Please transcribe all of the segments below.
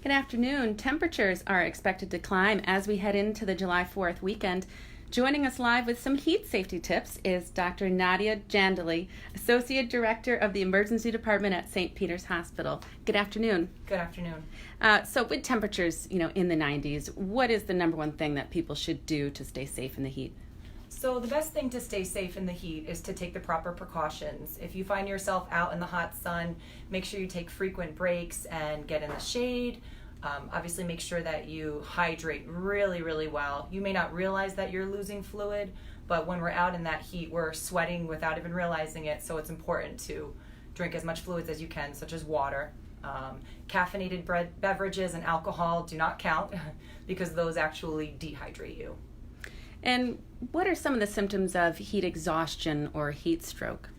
Good afternoon. Temperatures are expected to climb as we head into the July 4th weekend. Joining us live with some heat safety tips is Dr. Nadia Jandali, Associate Director of the Emergency Department at St. Peter's Hospital. Good afternoon. Good afternoon. So with temperatures, in the 90s, what is the number one thing that people should do to stay safe in the heat? So the best thing to stay safe in the heat is to take the proper precautions. If you find yourself out in the hot sun, make sure you take frequent breaks and get in the shade. Obviously make sure that you hydrate really, really well. You may not realize that you're losing fluid, but when we're out in that heat, we're sweating without even realizing it, so it's important to drink as much fluids as you can, such as water. Caffeinated beverages and alcohol do not count because those actually dehydrate you. And what are some of the symptoms of heat exhaustion or heat stroke?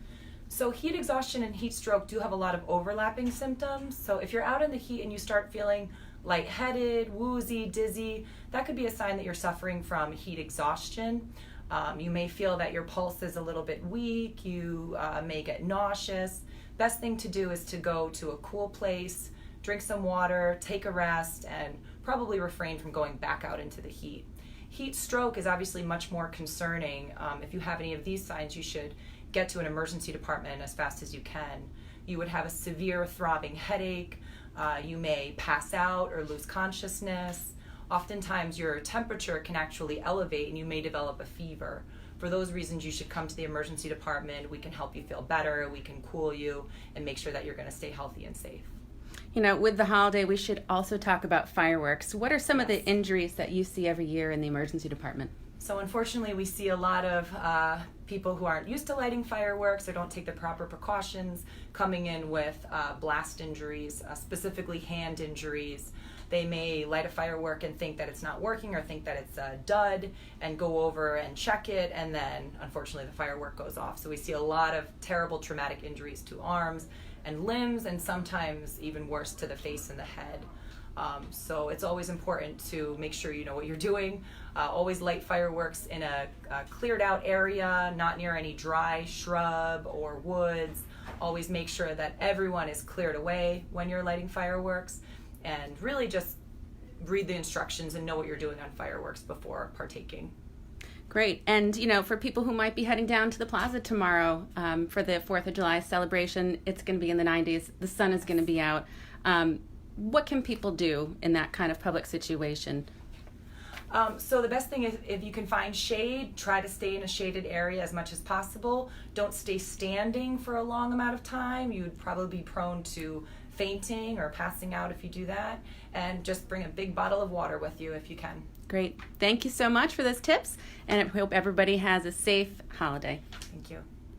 So heat exhaustion and heat stroke do have a lot of overlapping symptoms. So if you're out in the heat and you start feeling lightheaded, woozy, dizzy, that could be a sign that you're suffering from heat exhaustion. You may feel that your pulse is a little bit weak. You may get nauseous. Best thing to do is to go to a cool place, drink some water, take a rest, and probably refrain from going back out into the heat. Heat stroke is obviously much more concerning. If you have any of these signs, you should get to an emergency department as fast as you can. You would have a severe throbbing headache. You may pass out or lose consciousness. Oftentimes your temperature can actually elevate and you may develop a fever. For those reasons, you should come to the emergency department. We can help you feel better, we can cool you, and make sure that you're going to stay healthy and safe. With the holiday, we should also talk about fireworks. What are some of the injuries that you see every year in the emergency department? So unfortunately, we see a lot of people who aren't used to lighting fireworks or don't take the proper precautions coming in with blast injuries, specifically hand injuries. They may light a firework and think that it's not working or think that it's a dud and go over and check it, and then unfortunately the firework goes off. So we see a lot of terrible traumatic injuries to arms and limbs, and sometimes even worse to the face and the head. So it's always important to make sure you know what you're doing. Always light fireworks in a cleared out area, not near any dry shrub or woods. Always make sure that everyone is cleared away when you're lighting fireworks, and really just read the instructions and know what you're doing on fireworks before partaking. Great. And, for people who might be heading down to the plaza tomorrow for the 4th of July celebration, it's going to be in the 90s. The sun is going to be out. What can people do in that kind of public situation? So the best thing is if you can find shade, try to stay in a shaded area as much as possible. Don't stay standing for a long amount of time. You would probably be prone to fainting or passing out if you do that. And just bring a big bottle of water with you if you can. Great. Thank you so much for those tips, and I hope everybody has a safe holiday. Thank you.